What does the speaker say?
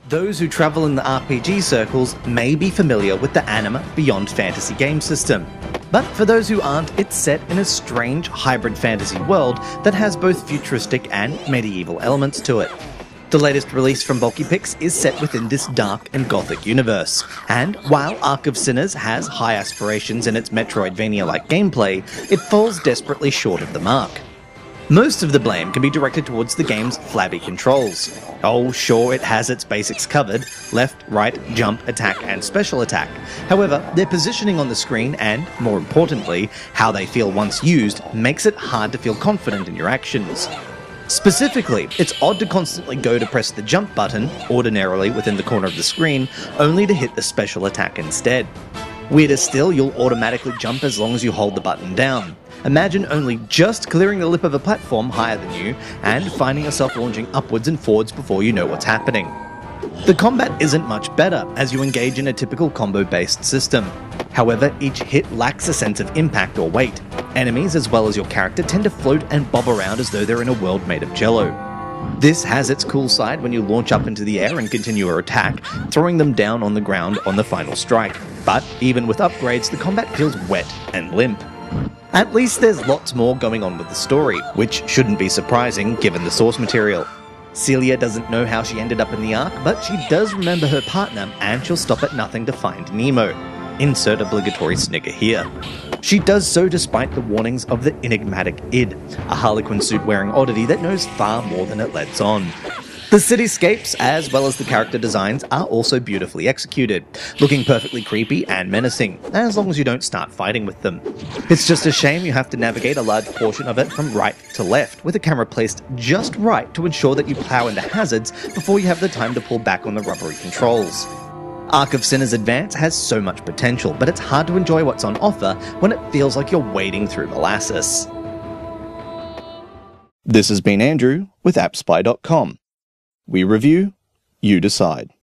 Those who travel in the RPG circles may be familiar with the Anima Beyond Fantasy game system. But for those who aren't, it's set in a strange hybrid fantasy world that has both futuristic and medieval elements to it. The latest release from Bulky Pix is set within this dark and gothic universe, and while Ark of Sinners has high aspirations in its Metroidvania-like gameplay, it falls desperately short of the mark. Most of the blame can be directed towards the game's flabby controls. Oh, sure, it has its basics covered: left, right, jump, attack, and special attack. However, their positioning on the screen and, more importantly, how they feel once used, makes it hard to feel confident in your actions. Specifically, it's odd to constantly go to press the jump button, ordinarily within the corner of the screen, only to hit the special attack instead. Weirder still, you'll automatically jump as long as you hold the button down. Imagine only just clearing the lip of a platform higher than you, and finding yourself launching upwards and forwards before you know what's happening. The combat isn't much better, as you engage in a typical combo-based system. However, each hit lacks a sense of impact or weight. Enemies, as well as your character, tend to float and bob around as though they're in a world made of jello. This has its cool side when you launch up into the air and continue your attack, throwing them down on the ground on the final strike. But even with upgrades, the combat feels wet and limp. At least there's lots more going on with the story, which shouldn't be surprising given the source material. Celia doesn't know how she ended up in the Ark, but she does remember her partner, and she'll stop at nothing to find Nemo. Insert obligatory snigger here. She does so despite the warnings of the enigmatic id, a Harlequin suit-wearing oddity that knows far more than it lets on. The cityscapes, as well as the character designs, are also beautifully executed, looking perfectly creepy and menacing, as long as you don't start fighting with them. It's just a shame you have to navigate a large portion of it from right to left, with the camera placed just right to ensure that you plow into hazards before you have the time to pull back on the rubbery controls. Ark of Sinners Advance has so much potential, but it's hard to enjoy what's on offer when it feels like you're wading through molasses. This has been Andrew with AppSpy.com. We review, you decide.